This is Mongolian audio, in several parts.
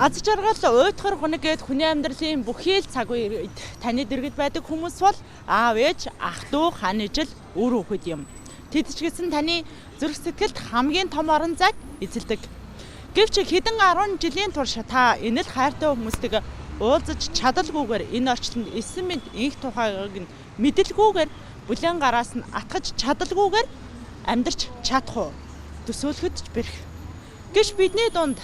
Аз жаргал уйтгар хоног гээд хүний амьдралын бүхий л цаг үед таны дэргэд байдаг хүмүүс бол аав ээж, ах дүү, хан ижил, үр хүүхэд юм. Тэд ч гэсэн таны зүрх сэтгэлд хамгийн том орон зайг эзэлдэг. Гэвч хэдэн 10 жилийн турш та энэ л хайртай хүмүүстэйг уулзаж чадалгүйгээр энэ орчинд эссэн мэд инх тухайг нь мэдэлгүйгээр бүлээн гараас нь атгаж чадалгүйгээр амьдарч чадах уу? Төсөөлөхөд ч бэрх. Гэвч бидний дунд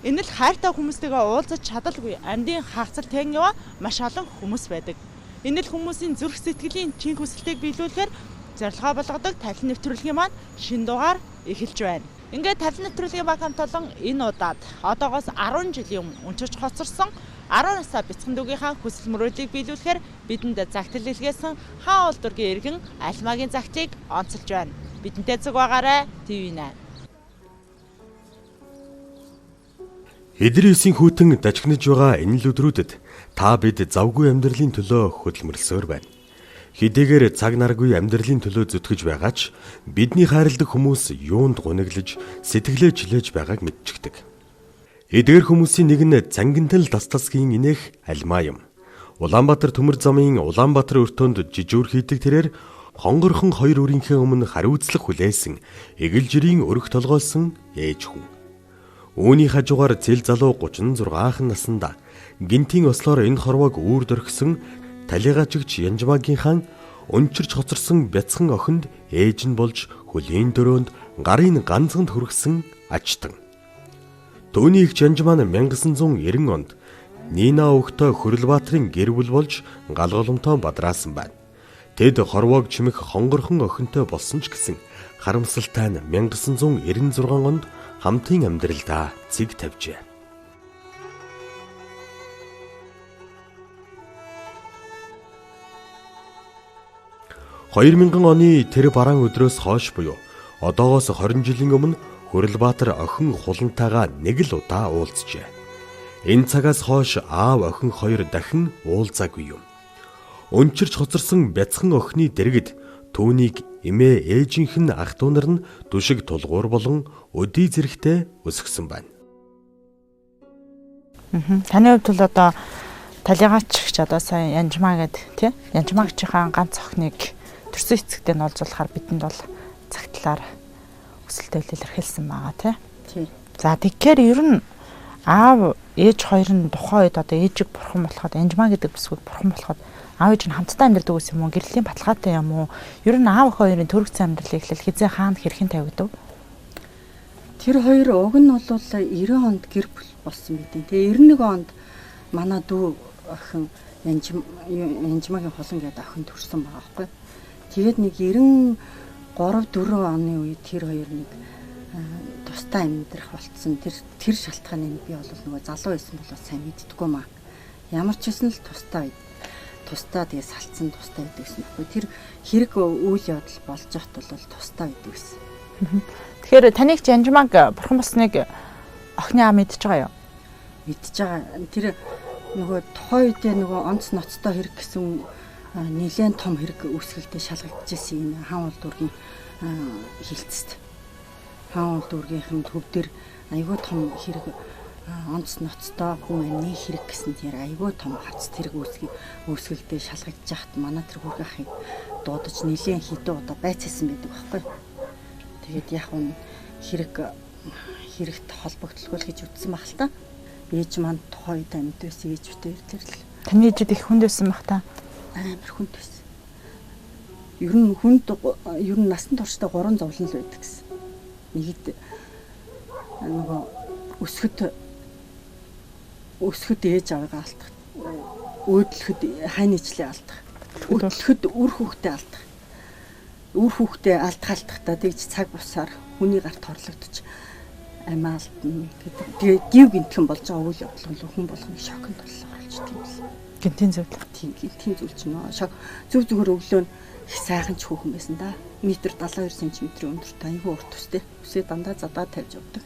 энэ л хайртай хүмүүстэйгээ уулзаж чадалгүй амьдын хаагцар тань яваа маш олон хүмүүс байдаг. Энэ л хүмүүсийн зүрх сэтгэлийн чин хүсэлтийг биелүүлэхээр зорилгоо болгодог талын нэвтрүүлгийн маань шинэ дугаар эхэлж байна. Ингээд талын нэвтрүүлгийн баг хамт олон энэ удаад одоогоос 10 жилийн өмнө унчирч хоцорсон 10 настай бяцхан дүүгийнхаа хүсэл мөрөөдлийг биелүүлэхээр бидэнд загтал илгээсэн хаан улдургийн иргэн Альмагийн загтыг онцолж байна. Бидэнтэй зүг байгаарай. TV9. Эдрийн хүүтэн дажигнаж байгаа энэ л өдрүүдэд та бид завгүй амьдралын төлөө хөдөлмөрлсөөр байна. Хэдийгээр цаг наргүй амьдралын төлөө зүтгэж байгаа ч бидний хайрладаг хүмүүс юунд гуниглаж сэтгэлээ чилээж байгааг мэдчихдэг. Эдгээр хүмүүсийн нэг нь Цангинтал Дастасгийн инээх Альма юм. Улаанбаатар төмөр замын Улаанбаатар өртөөнд жижүүр хийдэг тэрээр хонгорхон 2 өрийнхээ өмнө хариуцлах хүлээсэн эгэл жирийн өрх толгойлсон ээж хүн. Үүний хажуугаар зэл залуу 36 наснда гинтийн ослоор энэ хорвоог үүр дөргсөн талигачигч Янжмагийнхаа өнчирч хоцорсон бяцхан охинд ээж нь болж хөлийн дөрөөнд гарын ганцганд хүргэсэн ачтан. Төвний их Янжман 1990 онд Нина өвгтөө Хөрөлбаатрын гэр бүл болж галголомтоо бадраасан байна. Тэд хорвоог чимэх хонгорхон охинтой болсон ч гэсэн харамсалтай нь 1996 онд хамтын амьдралдаа цэг тавьжээ. (2000 оны тэр бараан өдрөөс хойш буюу одоогоос 20 жилийн өмнө Хөрөлбаатар охин хулантайгаа нэг л удаа уулзжээ. Энэ цагаас хойш аав охин хоёр дахин уулзаагүй юм. Өнчирч хоцорсон бяцхан охины дэргэд түүнийг эмээ ээжийнх нь ах дүү нар нь дүшиг тулгуур болон өдий зэрэгтэй өсгсөн байна. Таны хувьд бол одоо талигаач гэж одоо сайн Янжмаа гэдэг тий? Янжмаагчийн ганц охиныг төрсөн эцэгтэй нь олзуулахаар бидэнд бол цагтлаар өсөлтөө илэрхийлсэн байгаа тий. За тэгэхээр ер нь аав ээж хоёр нь тухайн үед одоо ээжиг бурхан болоход Янжмаа гэдэг бүсгүүд бурхан болоход аав ээж нь хамтдаа амьдардаг гэсэн юм уу? Гэрлийн баталгаатай юм уу? Ер нь аав хоёрын төрөгцөн амьдралыг эхлэл хизээ хаана хэрхэн тавигдав? Тэр хоёр уг нь бол 90 онд гэр бүл болсон гэдэг. Тэгээ 91 онд манай дүү охин Янжмагийн хулан гэдэг охин төрсөн байгаа байхгүй. Тэгээд нэг 93-4 оны үед тэр хоёр нэг тустай амьдрах болцсон. Тэр шалтгааны би бол нөгөө залуу байсан бол сайн мэддэггүй маа. Ямар ч хэсэн л тустай тэгээ салцсан тустай байдаг гэсэн байхгүй. Тэр хэрэг үйл явдал болж байхад бол тустай байдаг гэсэн. Тэгэхээр таныг Янжмаг бурхан болсныг охины аав мэдчихэж байгаа юу? Мэдчихэж байгаа. Тэр нөгөө тухайн үедээ нөгөө онц ноцтой хэрэг гэсэн нэлээд том хэрэг үүсгэлтэй шалгагдчихсэн юм хаан улдургийн хилцэст. Хаан улдургийнхэн төв дээр айгүй том хэрэг онц ноцтой хүн амны хэрэг гэсэн тэр айгүй том хац тэрэг үүсгэлтэй шалгагдж хахад манай тэр хүрх ахыг дуудаж нэлээд хідэн удаа байцаасан байдаг байхгүй. Тэгээд яг нь хэрэгт холбогдлол гэж үтсэн баг л та. Ээж маань тухайн үед амьд байсан ээжтэй ирлээ. Таны ээжид их хүнд байсан баг та. Амар хүнд байсан. Ер нь насан туршдаа 3 зовлон л байдаг гэсэн. Нэгд нөгөө өсгөд ээж аваагаа алдах. Өөдлөхөд хайнычлээ алдах. Өдлөхөд үр хүүхдээ алдах. Үр хүүхдээ алдахтаа тэгж цаг бусаар хүний гарт хорлогдож амиа алдна гэдэг. Тэгээ гів гинтхэн болж байгаа үйл явдал хүн болгоны шокнд болж тийм л. Гинтийн зөвлөл. Тийм гинтийн зөвлөж нөө. Шок зүг зүгээр өглөө их сайхан ч хүүхэн байсан да. Метр 72 см өндөртэй айгүй урт төстэй. Үсээ дандаа задаа тавьж явдаг.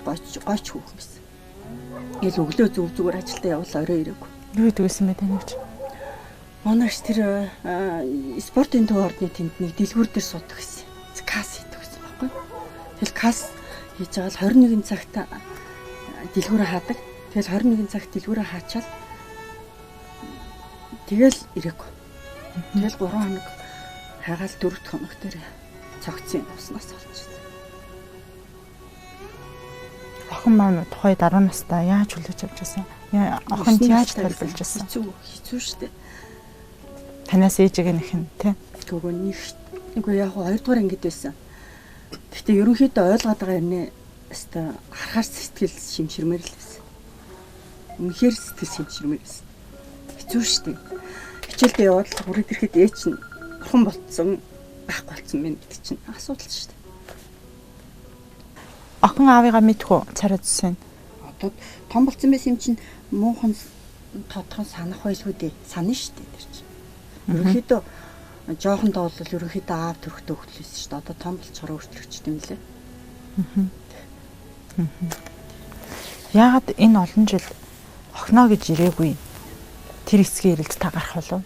Гойч хүүхэн байсан. Ил өглөө зүг зүгээр ажилдаа явал орой ирээгүй. Юу гэдэг вэ тань гэж? Манайш тэр спортын төв орны тэнд нэг дэлгүүр дээр суудаг гэсэн. Касс хийдэг гэсэн байхгүй. Тэгэл касс хийж байгаа л 21 цагт дэлгүүрээ хаадаг. Тэгэл 21 цагт дэлгүүрээ хаачаад тэгэл ирээгүй. Тэгэл 3 хоног хайгаал 4 дахь хоног дээр цогцсон уснаас олчихсон. Охин маань тухай 10 настай яаж хүлээж авч байсан? Охинд яаж тайлбарлаж байсан? Хэцүү штэ. Танаас ээжийг нэхэн тий. Гүгөө нэг яг 2 дугаар ангид байсан. Гэхдээ ерөнхийдөө ойлгоод байгаа юм нэ. Өстө харахаар сэтгэл шимширмээр л байсан. Үнэхээр сэтгэл шимширмээр байсан. Хэцүү штэ. Хичээлдээ яваад хүрээд ирэхэд ээж нь бурхан болцсон байхгүй болсон байна гэдэг чинь асуудал штэ. Охин аавыгаа мэдхүү царай зүсэн. Одоо том болсон байсан юм чинь муухан тодхон санах байлгүй дээ. Санаа штэ тэр чинь. Ерөнхийдөө жоохондоо бол ерөнхийдөө аав төрхтэй хөлөөсөн шүү дээ. Одоо том болцохоор өөрчлөгчтэй юм лээ. Яагаад энэ олон жил охиноо гэж ирээгүй? Тэр эсгийн ирэлд та гарах болов?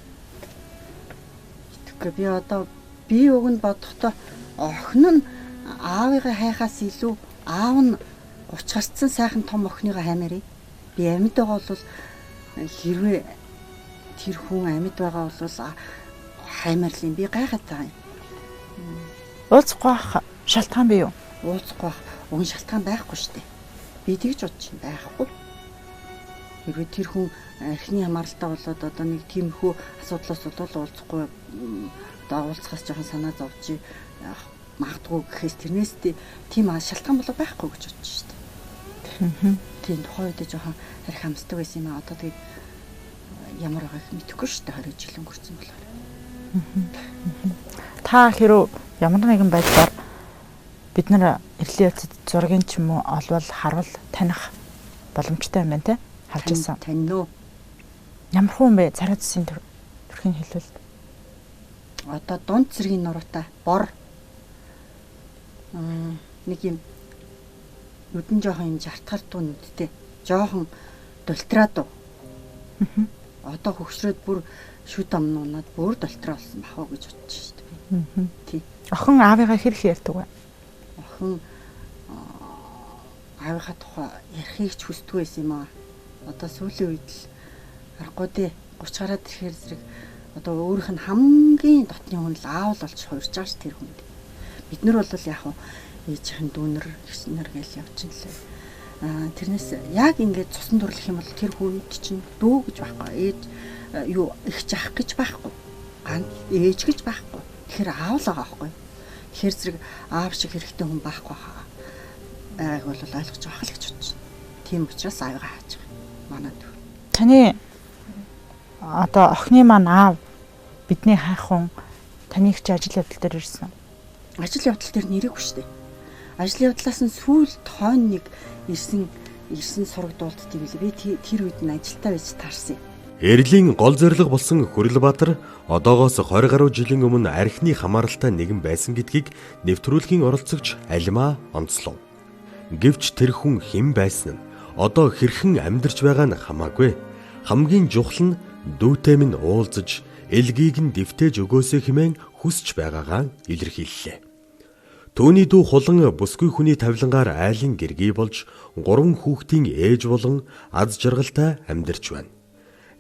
Тэгэхгүй би одоо би өгн бодохдоо охин нь аавыгаа хайхаас илүү аав нь уучгарцсан сайхан том охиныгаа хаймаарий. Би амьд байгаа бол хэрвээ тэр хүн амьд байгаа бол хаймарлын би гайхаад байгаа юм. Уулзахгүй шалтгаан бий юу? Уулзахгүй өгн шалтгаан байхгүй шүү дээ. Би тэгж бодож байхгүй. Хэрвээ тэр хүн архины хамааралтай болоод одоо нэг тиймэрхүү асуудлаас болол уулзахгүй одоо уулзахаас жоохон санаа зовж магадгүй гэхээс тэрнээс тийм шалтгаан болоо байхгүй гэж бодож шүү дээ. Тийм тухайн үед жоохон харих амсдаг байсан юм аа. Одоо тэгээд ямар байгааг мэдэхгүй шүү дээ. 20 жил өнгөрцөн болохоор. Та хэрв ямар нэгэн байдлаар бид нар эрлийн явцад зургийн ч юм уу олвол харвал таних боломжтой юм байна те? Харж ирсэн. Тань нөө. Ямар хүн бэ? Царай зүсийн төрхийн хэлбэл. Одоо дунд цэргийн нуруутай бор нэг юм нүдэн жоохон юм жартгар дуу нүдтэй жоохон дултраад. Одоо хөгшрөөд бүр шүд амнуунаад бүр дултраа болсон бахаа гэж бодчих шүү дээ. Тий. Охин аавыгаа хэрэг ярьдаг вэ? Охин аавынхаа тухай ярихыг ч хүсдэг байсан юм аа. Одоо сүүлийн үед л аргагүй дээ 30 гараад ирэхээр зэрэг одоо өөрийнх нь хамгийн дотны хүн л аав л болж хуурж байгаа ш тэр хүнд. Бид нар бол яг хуу ээжийн дүүнэр гиснэр гэж явчихлаа. Тэрнээс яг ингээд цусан дурлах юм бол тэр хүнд чинь дүү гэж байхгүй. Ээж юу их жах гэж байхгүй. Ганц ээж гэж байхгүй. Тэгэхээр аав л байгаа байхгүй. Тэгэхээр зэрэг аав шиг хэрэгтэй хүн байхгүй хаа. Айг бол ойлгож байгаа л гэж бодож байна. Тийм учраас аавыгаа хааж байгаа. Манай дүү. Таны одоо охины маань аав бидний хайх хүн таныг ч ажил явдал дээр ирсэн. Ажил явдал дээр нэрээгүй шүү дээ. Ажил явдлаас нь сүүлд хойно нэг ирсэн сургадуулт тийм билээ. Би тэр үед нь ажилтаа байж таарсан. Эрлийн гол зорилго болсон Хүрлбаатар одоогоос 20 гаруй жилийн өмнө архины хамааралтай нэгэн байсан гэдгийг нэвтрүүлгийн оролцогч Алимаа онцлов. Гэвч тэр хүн хэн байсан нь одоо хэрхэн амьдарч байгаа нь хамаагүй. Хамгийн чухал нь дүүтэй минь уулзаж элгийг нь дэвтээж өгөөсэй хэмээн хүсч байгаагаа илэрхийллээ. Төвний дүү хулан бүсгүй хүний тавилангаар айлын гэргий болж 3 хүүхдийн ээж болон аз жаргалтай амьдарч байна.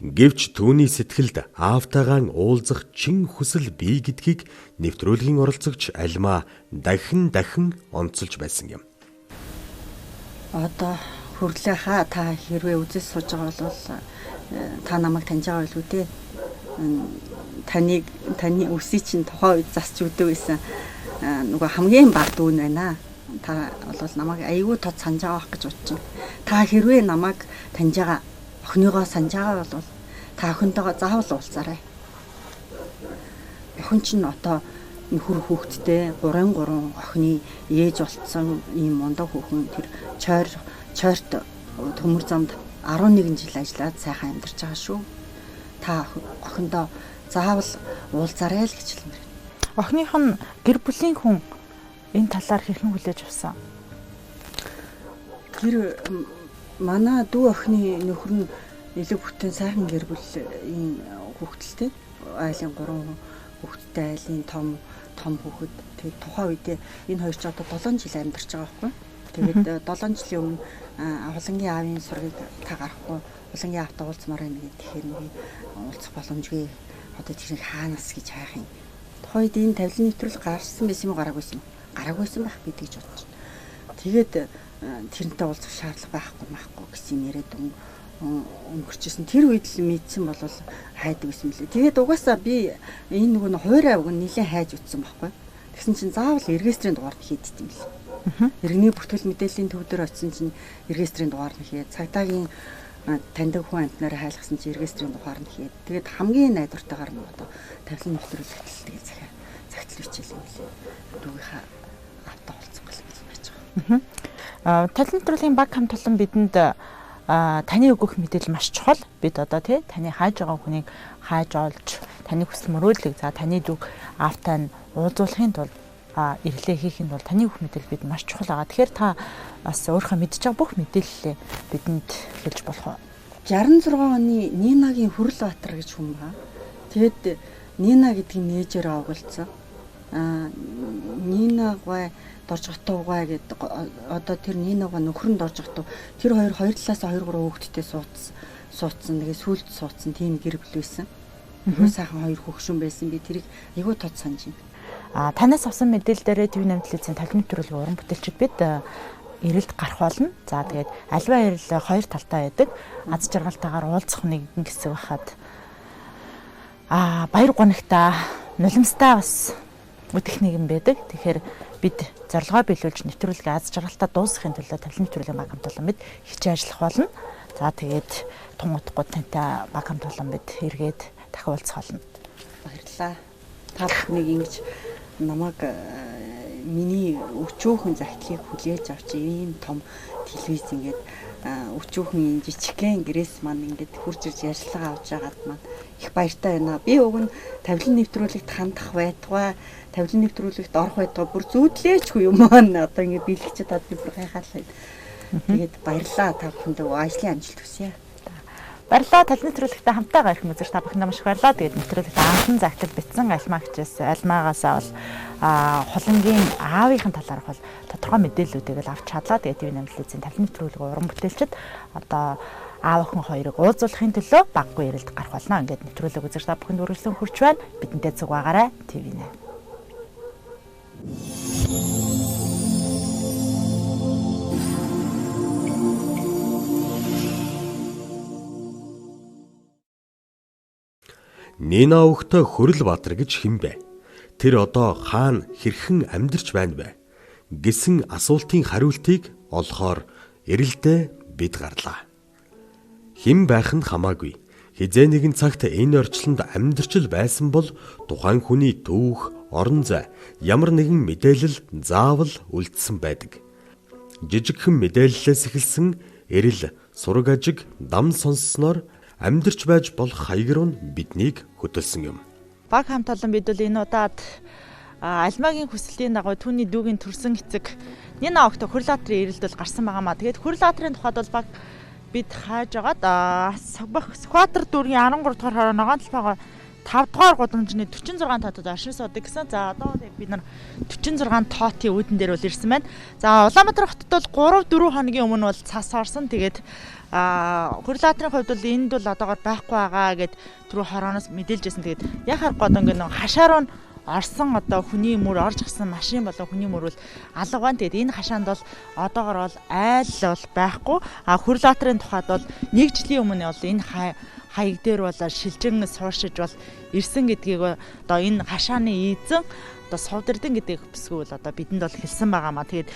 Гэвч түүний сэтгэлд аавтайгаа уулзах чин хүсэл бий гэдгийг нэвтрүүлгийн оролцогч Алимаа дахин онцолж байсан юм. Одоо хөрлөө хаа та хэрвээ үзэж сууж байгаа бол та намайг таньж байгаа байлгүй дээ. Таны үсий чинь тухайн үед засч өгдөг байсан нөгөө хамгийн баг дүүн байна. Та бол намайг аягүй тод санаж байгаа гэж бодож байна. Та хэрвээ намайг таньж байгаа охиныгоо санаж байгаа бол та охинтойгоо заавал уулзаарай. Охин чинь одоо нөхөр хүүхэдтэй 3 охины ээж болцсон ийм мондоо хүүхэн тэр чойрт төмөр замд 11 жил ажиллаад сайхан амьдарч байгаа шүү. Та охиндоо заавал уулзаарай л гэж хэлмээр. Охиных нь гэр бүлийн хүн энэ талаар хэрхэн хүлээж авсан? Тэр манай дүү охины нөхөр нь илүү бүтэн сайхан гэр бүлийн хүүхэдтэй. Айлын 3 хүүхэдтэй айлын том хүүхэд. Тэгээд тухайн үедээ энэ хоёр ч одоо 7 жил амьдарч байгаа байхгүй. Тэгээд 7 жилийн өмнө хулангийн аавын сургийг та гарахгүй хулангийн аавтай уулзмаар байна гэдэг. Тэгэхээр нэг уулзах боломжгүй. Одоо тэр хаанаас гэж хайх юм. Тухайд энэ тавилын нэвтрүүлэг гарсан байсан юм уу гараагүйсэн юм. Гараагүйсэн байх бид гэж бодож байна. Тэгээд тэрнтэй уулзах шаардлага байхгүй гэсэн яриад өнгөрчсэн. Тэр үед л мэдсэн бол хайдаг байсан мөлий. Тэгээд угаасаа би энэ нөгөө хуурай уг нь нэлээд хайж утсан байхгүй. Тэгсэн чинь заавал регистрийн дугаард хийдэж юм л. Иргэний бүртгэл мэдээллийн төв дээр очисон чинь регистрийн дугаар нь хээ. Цагдаагийн таньдаг хүн амтнаараа хайлгсан чинь регистрийн дугаар нь хээ. Тэгээд хамгийн найдвартайгаар нь одоо тавилан нэвтрүүлэгт тэгээд цагтл хичээл юм лээ. Дүүгийнхаа автаа олцсон гэл байж байгаа. Тавилан нэвтрүүлгийн баг хамт олон бидэнд таны өгөх мэдээлэл маш чухал. Бид одоо таны хайж байгаа хүнийг хайж олж таны хүсэл мөрөөдлийг за таны дүүг автаа нь уулзуулахын тулд ирлээ хийхэд бол таны өгөх мэдээлэл бид маш чухал байгаа. Тэгэхээр та бас өөрийнхөө мэдж байгаа бүх мэдээллээ бидэнд хэлж болох уу? 66 оны Нинагийн Хүрлбаатар гэж хүн байгаа. Тэгэд Нина гэдгийг нээжээр оголцсон. Нина гой доржготой угаа гэдэг одоо тэр Нинага нөхөр нь доржготой тэр хоёр талаас 2 3 хүүхэдтэй суудсан тэгээ сүлд суудсан тийм гэр бүл байсан. Хөө сайхан 2 хөгшин байсан би тэрийг айгүй тод санаж байна. Танаас авсан мэдээлэл дээрээ ТV Намтлалын тавилан нэвтрүүлгийн уран бүтээлчид бид эрэлд гарах болно. За тэгээд альва эрэл хоёр талтай байдаг. Аз жаргалтайгаар уулзах нэгэн хэсэг байхад баяр гонигтай нулимстай бас үдэх нэгэн байдаг. Тэгэхээр бид зорилгоо биелүүлж нэвтрүүлгээ аз жаргалтай дуусгахын төлөө тавилан нэвтрүүлгийн баг хамт олон бид хичээн ажиллах болно. За тэгээд тун утгагүй тантай баг хамт олон бид эргээд дахин уулзах болно. Баярлалаа. Та бүхнийг ингэж намайг миний өчүүхэн захидлыг хүлээж авч ийм том телевиз ингээд өчүүхэн жижигхэн гэрээс маань ингээд хурж ирж ярьцлага авч байгаад маань их баяртай байна. Би уг нь тавилан нэвтрүүлэгт хандах байтугай тавилан нэвтрүүлэгт орох байтугай бүр зүүдлээчгүй юм аа. Одоо ингээд биелэгчэд одоо би бүр гайхалтай. Тэгээд баярлалаа та бүхэндээ ажлын амжилт хүсье. Баярлалаа тавилан нэвтрүүлэгтээ хамтаа ирэх үзэж та бүхэнд маш баярлалаа. Тэгээд нэвтрүүлэгт анхан загтал битсэн альмаагчээс альмаагаасаа бол хулангийн аавынхын талаарх бол тодорхой мэдээллүүдийг л авч чадлаа. Тэгээд ТV Намтлалын тавилан нэвтрүүлгийн уран бүтээлчид одоо аав охин хоёрыг уулзуулахын төлөө баггүй ярилд гарах болно. Ингээд нэвтрүүлэг үзэж та бүхэнд үргэлжлэн хүрч байна. Бидэнтэй зүг байгаарай. ТV нэ. Нина өвгтөө Хүрлбаатар гэж хэн бэ? Тэр одоо хаана хэрхэн амьдарч байна вэ? Гэсэн асуултын хариултыг олохоор эрэлдээ бид гарлаа. Хэн байх нь хамаагүй. Хизээ нэгэн цагт энэ орчлонд амьдарч л байсан бол тухайн хүний түүх, орон зай, ямар нэгэн мэдээлэл заавал үлдсэн байдаг. Жижигхэн мэдээллээс эхэлсэн эрэл, сураг ажиг, дам сонссноор амьдарч байж болох хаяг руу биднийг хөтөлсөн юм. Баг хамт олон бид бол энэ удаад альмаагийн хүслийн дагуу түүний дүүгийн төрсөн эцэг Нина огт Хүрлбаатарын эрэлдэл гарсан байгаамаа. Тэгээд Хүрлбаатарын тухайд бол баг бид хайж агаад Сүхбаатар дүүргийн 13 дугаар хороо ногоон талбайгаа 5 дугаар гудамжны 46 тоотод оршин суудаг гэсэн. За одоо бид нар 46 тоотын үүдэн дээр бол ирсэн байна. За Улаанбаатар хотод бол 3-4 хоногийн өмнө бол цас орсон. Тэгээд Хүрлбаатарын хувьд бол энд бол одоогоор байхгүй байгаа гэд түрүү хорооноос мэдээлж байсан. Тэгээд яхаар гол ингээд нэг хашаа руу орсон одоо хүний мөр орж гисэн машин болон хүний мөр бол алга байна. Тэгээд энэ хашаанд бол одоогоор бол айл бол байхгүй. Хүрлбаатарын тухайд бол 1 жилийн өмнө бол энэ хаяг дээр бол шилжин сууршиж бол ирсэн гэдгийг одоо энэ хашааны эзэн одоо сувдэрдэн гэдэг бүсгүй бол одоо бидэнд бол хэлсэн байгаамаа. Тэгээд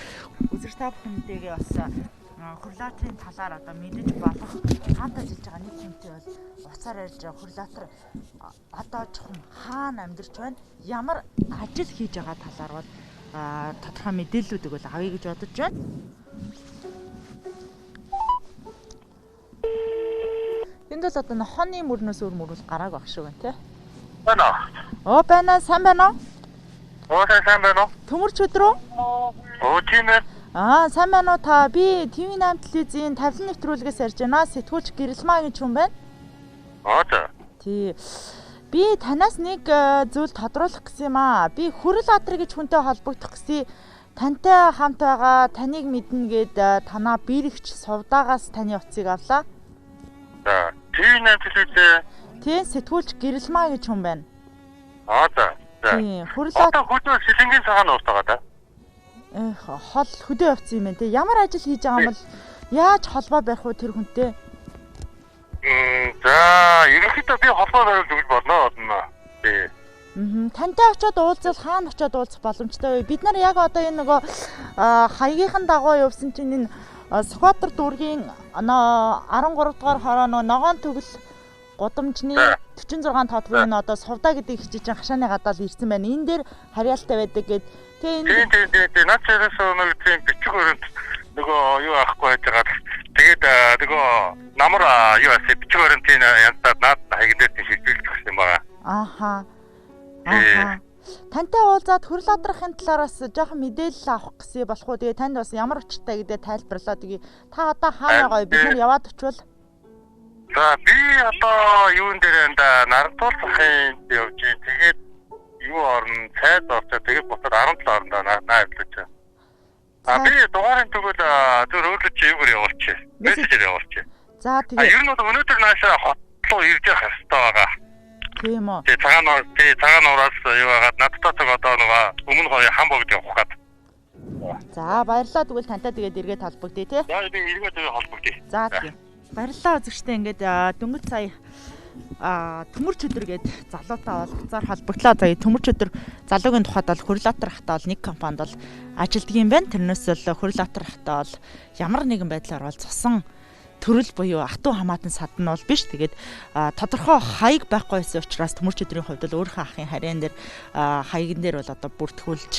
үзэгч та бүхэндээ бас Хүрлбаатарын талаар одоо мэдэж болох хамт ажиллаж байгаа нэг хүнтэй бол уцаар ярьж байгаа. Хүрлбаатар одоо чухам хаана амьдарч байна, ямар ажил хийж байгаа талаар бол тодорхой мэдээллүүдийг бол авъя гэж бодож байна. Энд бол одоо хооны мөрнөөс өөр мөр бол гарааг баг шүү гэн тий. Байна. Байна, сайн байна уу? Сайн байна уу? Төмөрч өдрөө? Тийм ээ. Сайн байна уу та? Би ТV Намтлалын тавилан нэвтрүүлгээс ярьж байна. Сэтгүүлч Гэрэлмаа гэж хүн байна. За. Тий. Би танаас нэг зүйл тодруулах гэсэн юм аа. Би Хүрлбаатар гэж хүнтэй холбогдох гэсэн Тантай хамт байгаа, таныг мэднэ гээд танаа бэрэгч сувдаагаас таны утсыг авлаа. За. TV8 төлөвлөө. Тийм сэтгүүлч Гэрэлмаа гэж хүн байна. За. Тийм хүрэл Одоо хөдөө Сэлэнгийн цагаан уустагаа да. хол хөдөө явцсан юм байна те. Ямар ажил хийж байгаа юм бол яаж холбоо барих вэ тэр хүнтэй? За, ерөнхийдөө би холбоо бариулж өгч болно. Тий. Тантай очиод уулзвал хаана очиод уулзах боломжтой вэ? Бид нар яг одоо энэ нөгөө хаягийнхан дагуу явсан чинь энэ Сүхбаатар дүүргийн 13 дугаар хороо нөгөө ногоон төгөл гудамжны 46 тоод буюу одоо Сувдаа гэдэг хичээж хашааны гадаал ирсэн байна. Энэ дээр харьяалтай байдаг гэд. Тэгээ над чирээс нэг тийм бичиг өрөнд нөгөө юу авахгүй байж байгаа. Тэгээд нөгөө намар юу асаа бичиг өрөнд тийм янзаар над хаягдаад шилжүүлж өгсөн юм байна. Ааха. Тантай уулзаад хөрөл адрахын талаараас жоохон мэдээлэл авах гэсэн болох уу? Тэгээ танд бас ямар учиртай гэдэг тайлбарлаа. Тэгээ та одоо хаана байгаа вэ? Бид нар яваад очивол. За би одоо юун дээр Нарантуул захын явж байна. Тэгээд юу орно? Цайд орчоо. Тэгээд бусад 17 орондоо наавлаж байна. Би дугаарын тэгвэл зөв өөрлөж юугаар явуулчих. Мессежээр явуулчих. За тэгээ. Ер нь өнөөдөр наашаа хотлоо ирж явах хэрэгтэй байгаа. Тийм үү. Тэгээ цагаан ураас юу хагаад надтай одоо нөгөө өмнө хоёр хам богд явах гээд. За баярлалаа тэгвэл тантай тэгээд эргээд холбогдъё тий. За би эргээд холбогдъё. За тийм. Баярлалаа үзэгчтэй ингээд дөнгөж сая төмөрч өдөр гээд залуутай уулзаар холбогдлоо. За төмөрч өдөр залуугийн тухайд бол Хөрөлбаатар хахтаа бол нэг компанид бол ажилладаг юм байна. Тэрнээс бол Хөрөлбаатар хахтаа бол ямар нэгэн байдлаар бол цусан төрөл буюу атуу хамаатан садна бол биш. Тэгээд тодорхой хаяг байхгүй байсан учраас төмөрч өдрийн хувьд бол өөрийнхөө ахын харьяан дээр хаягн дээр бол одоо бүртгүүлж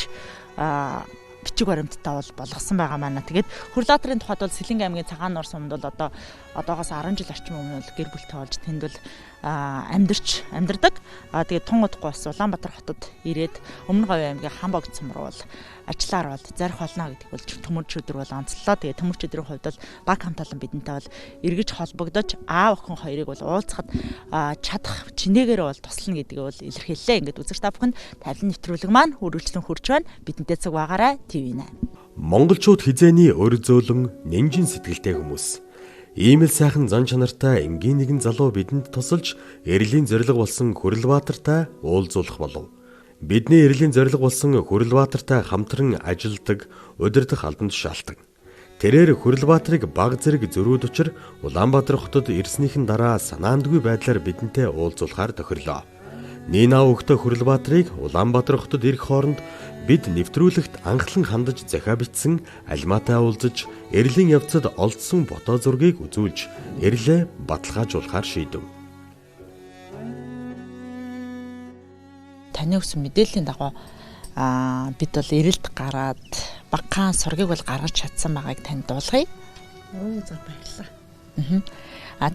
бичиг баримттай бол болгосон байгаа маань. Тэгээд Хөрөлбаатарын тухайд бол Сэлэнгийн аймгийн Цагаан Нур сумд бол одоогоос 10 жил орчим өмнө бол гэр бүлтэй болж тэнд бол амьдардаг. Тэгээд тун удахгүй бас Улаанбаатар хотод ирээд Өмнө Говь аймгийн Хамбогд сум руу бол ажиллаар бол зарих болно гэдэг бол төмөрч өдөр бол онцлоо. Тэгээд төмөрч өдрийн хувьд бол баг хамталан бидэнтэй бол эргэж холбогдож аав охин хоёрыг бол уулзахад чадах чинээгээр бол туслана гэдгийг бол илэрхийллээ. Ингээд үзэгч та бүхэнд тавилан нэвтрүүлэг маань хүргэлцэн хүрч байна. Бидэнтэй цуг байгаарай. TV8. Монголчууд хизээний өр зөөлөн нэмжин сэтгэлтэй хүмүүс. Ийм л сайхан зан чанартай энгийн нэгэн залуу бидэнд тусалж эрлийн зориг болсон Хөрөлбаатартай уулзуулах болов. Бидний эрлийн зориг болсон Хөрөлбаатартай хамтран ажилдаг, удирдах албан тушаалтан. Тэрээр Хөрөлбаатарыг баг зэрэг зөрүүд учир Улаанбаатар хотод ирснийхэн дараа санаандгүй байдлаар бидэнтэй уулзуулахаар тохирлоо. Нина өгтө Хөрөлбаатарыг Улаанбаатар хотод ирэх хооронд бид нэвтрүүлэгт анхлан хандаж захиа бичсэн альмаатай уулзаж эрлийн явцад олдсон фото зургийг үзүүлж эрлээ баталгаажуулахар шийдэв. Таны өгсөн мэдээллийн дагуу бид бол эрэлд гараад багахан сургийг бол гаргаж чадсан байгааг танд дуулгая. За баярлалаа.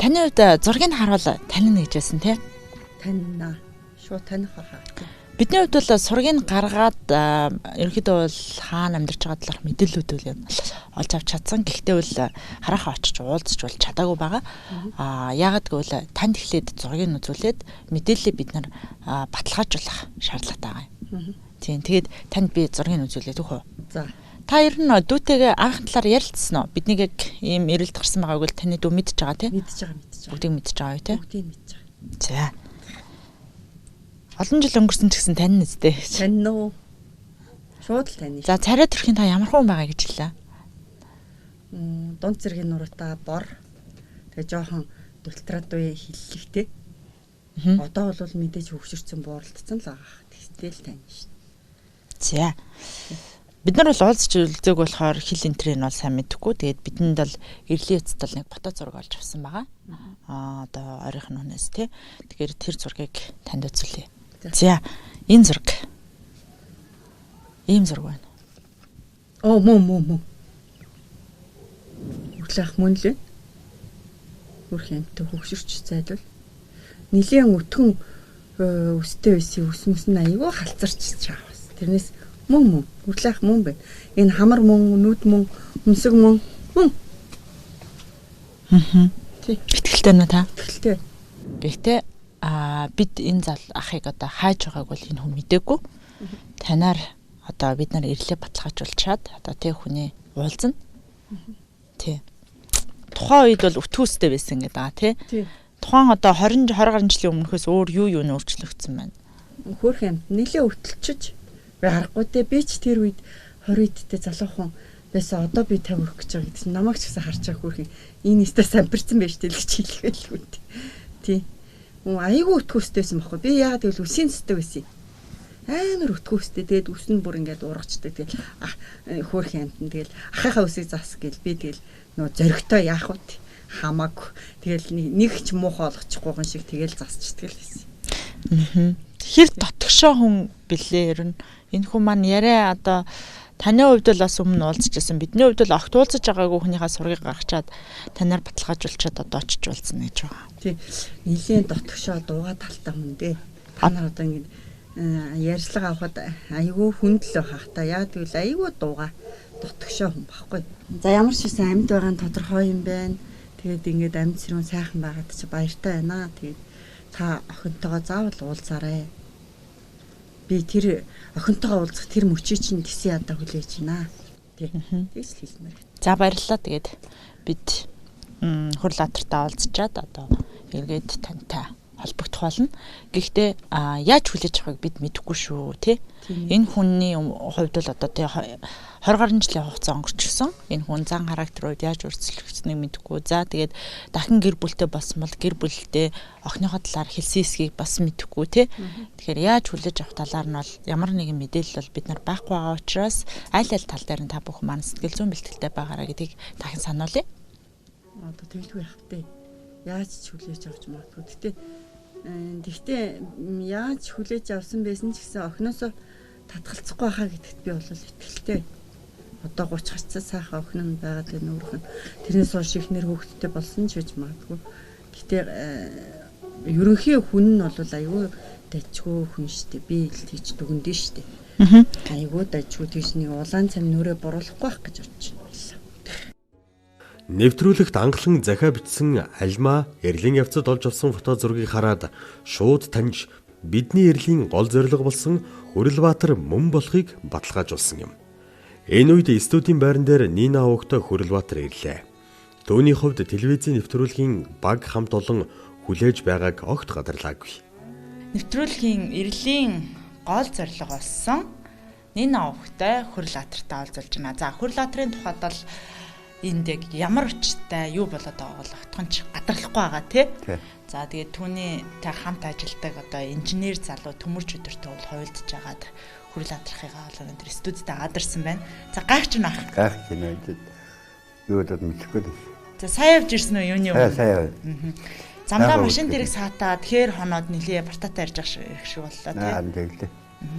Таны хувьд зургийг харуул танина гэж байсан тий? Танина. Шууд таних хаа. Бидний хувьд бол сургийг гаргаад ерөнхийдөө бол хаана амьдарч байгаа талаарх мэдээллүүд бол олж авч чадсан. Гэхдээ бол хараахан очиж уулзч бол чадаагүй байгаа. Яагаад гэвэл танд эхлээд зургийг үзүүлээд мэдээллээ бид нар баталгаажуулах шаардлагатай байгаа юм. Тийм. Тэгээд танд би зургийг үзүүлээд өгөх үү? За. Та ер нь дүүтэйгээ анх талаар ярилцсан уу? Биднийг яг ийм эрэлд гарсан байгааг бол таны дүү мэдж байгаа тий? Мэдж байгаа. Бүгдийг мэдж байгаа юу тий? Бүгдийг мэдж байгаа. За. Олон жил өнгөрсөн ч гэсэн тань нэстэй. Тань нөө. Шууд л тань. За царай төрхийн та ямар хүн байгаа гэж хэллээ? Дунд зэргийн нуруутай бор. Тэгээ жоохон дултраад үе хиллэгтэй. Одоо бол мэдээж хөвгшөрсөн бууралдсан л байгаа. Тэгстэл тань шин. За. Бид нар бол уулзч үлдээг болохоор хил энтрийг нь бол сайн мэдэхгүй. Тэгээд бидэнд бол эрлийн эцэд бол нэг фото зураг олж авсан байгаа. Одоо ойрын хүнээс тий. Тэгэхээр тэр зургийг танд үзүүлье. За. Энэ зураг. Ийм зураг байна. Мөн. Өглөөх мөн л. Хөрх юмтай хөвгшөрч зайдвал нилийн өтгөн өстэй байсан өсмөс нь аягүй халцарч чаавас. Тэрнээс мөн өглөөх мөн байна. Энэ хамар мөн, нүд мөн, өмсөг мөн. Тий. Итгэлтэй нэ та? Итгэлтэй. Гэхдээ бид энэ зал ахыг одоо хайж байгааг бол энэ хүн мэдээгүй. Танаар одоо бид нар ирлээ баталгаажуулчаад одоо тэг хүний уулзна. Тий. Тухайн үед бол өтгөөстэй байсан гэдэг байгаа тий. Тухайн одоо 20 гаруй жилийн өмнөхөөс өөр юу нь өөрчлөгдсөн байна. Хөөх юм нэлээ өвтөлчөж аргагүй те би ч тэр үед 20 идтэй залуухан байсан одоо би 50 өрөх гэж байгаа гэдсэн намайг ч гэсэн харж байгаа хөөх энэ нэстэ самбирсан байж тэл гэж хэлгээл үү тий. Айгүй өтгөөстэйсэн баггүй би яагаад гэвэл үсийн цэцтэй байсан. Амар өтгөөстэй тэгээд үс нь бүр ингээд ургачдаг тэгэл хөөх юмтан тэгэл ахыхаа үсийг зас гэл би тэгэл нөө зөрөгтэй яах вэ хамаагүй тэгэл нэг ч муухай олгочихгүйгэн шиг тэгэл засчдаг л байсан. Хэр дотгошоо хүн билээ ер нь энэ хүн маань яриа одоо таны хувьд бол бас өмнө уулзчихсан бидний хувьд бол огт уулзаж байгаагүй хүнийхээ сургийг гаргачаад танаар баталгаажуулчаад одоо очиж уулзна гэж байгаа. Тий. Нилийн дотгошоо дууга талтай хүн дээ. Та нар одоо ингэ ярьцлага авахад айгүй хүндлөө хахта яа гэвэл айгүй дууга дотгошоо хүн баггүй. За ямар ч гэсэн амьд байгаа нь тодорхой юм байна. Тэгээд ингээд амьд сэрүүн сайхан байгаад чи баяртай байна. Тэгээд та охинтойгоо заавал уулзаарай. Би тэр охинтойгоо уулзах тэр мөчийг чинь тэсээ ядаа хүлээж байна. Тэгс хэлмээр. За баярлалаа. Тэгээд бид Хурлаатартаа уулзчаад одоо эргээд тантай холбогдох болно. Гэхдээ яаж хүлээж авахыг бид мэдэхгүй шүү, тий? Энэ хүнний хувьд бол одоо тий 20 гаруй жилийн хугацаа өнгөрчихсөн. Энэ хүн зан характерууд яаж өөрчлөгдсөнийг мэдэхгүй. За тэгээд дахин гэр бүлтэй болсон бол гэр бүлтэй охиныхоо талаар хэлсэн хэсгийг бас мэдэхгүй, тий? Тэгэхээр яаж хүлээж авах талаар нь бол ямар нэгэн мэдээлэл бол бид нар байхгүй байгаа учраас аль тал дээр нь та бүхэн маань сэтгэл зүйн бэлтгэлтэй байгаараа гэдгийг дахин сануулъя. Одоо тэгэлгүй явах тий. Яаж ч хүлээж авч магадгүй. Гэхдээ яаж хүлээж авсан байсан ч гэсэн охиноосоо татгалцахгүй байхаа гэдэгт би бол итгэлтэй. Одоо 30 гарцаа сайхан охин нь байгаад байна өөрөх нь. Тэрнээс хойш ихнэр хүүхэдтэй болсон ч гэж магадгүй. Гэхдээ ерөнхий хүн нь бол айгүй дажгүй хүн штэ. Би л тийч дүгнэдэн штэ. Айгүй дажгүй тийч нэг улаан цам нүрээ буруулахгүй байх гэж бодож байна. Нэвтрүүлэгт анхлан захиа бичсэн Альма эрлийн явцад олж авсан фото зургийг хараад шууд таньж бидний эрлийн гол зорилго болсон Хүрэлбаатар мөн болохыг баталгаажуулсан юм. Энэ үед студийн байран дээр Нина Овогтой Хүрэлбаатар ирлээ. Төвний хувьд телевизийн нэвтрүүлгийн баг хамт олон хүлээж байгааг огт гадарлаагүй. Нэвтрүүлгийн эрлийн гол зорилго болсон Нина Овогтой Хүрэлбаатартаа олзуулж байна. За Хүрэлбаатарын тухайд бол энд яг ямар учиртай юу болоод байгааг бол огтхон ч гадарлахгүй байгаа тий. За тэгээд түүний хамт ажилладаг одоо инженер залуу төмөрч өдөртөө бол хуйлдж агаад Хүрэлбаатархыгаа бол өндөр студид адарсан байна. За гайхч нь ах. Гайх юм уу? Юу дод мэдхгүй. За сайн явж ирсэн үү юуны өмнө? Сайн. Замдаа машин дэрэг саатаа тэгэхээр хоноод нилээ бартаатай ярьж ирэх шиг боллоо тий. Тэгэлээ.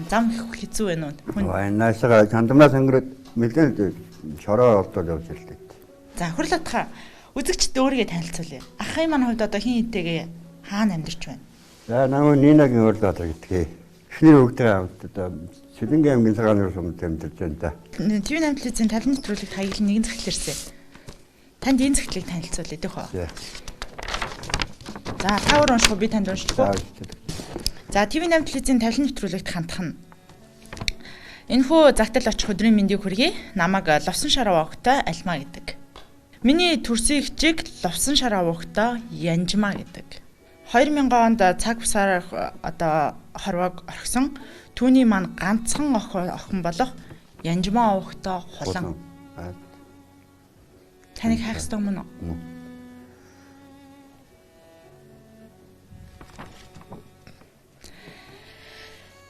Зам хэцүү байна уу? Наашаа чандамнаас өнгөрөөд мэдэн шороо ордоод явж ирлээ. За Хүрэлбаатар үзэгчд өөрийгөө танилцуулъя. Ахын маань хувьд одоо хин хинтэйгээ хаана амьдарч байна? За намайг Нинагийн Хүрэлбаатар гэдгийг. Эхний хүүхдээ аваад одоо Сэлэнгийн аймгийн цагааны сумд амьдарч байна да. ТV8 телевизийн талын нэвтрүүлэгт хаягдл нэгэн захиалэрсэн. Танд энэ захидлыг танилцуулъя дэх үү? За та өөр унших уу би танд уншчих уу? За ТV8 телевизийн талын нэвтрүүлэгт хандах нь энэхүү загтал очих өдрийн мэндийг хүргэе. Намайг Ловсон Шараа Овогтой Альма гэдэг. Миний төрсөн хчиг Ловсон Шараа Овогтой Янжма гэдэг. 2000 онд цаг бусаар одоо хорвоог орхисон. Түүний маань ганцхан охин болох Янжма Овогтой Хулан. Таныг хайх ёстой юм уу?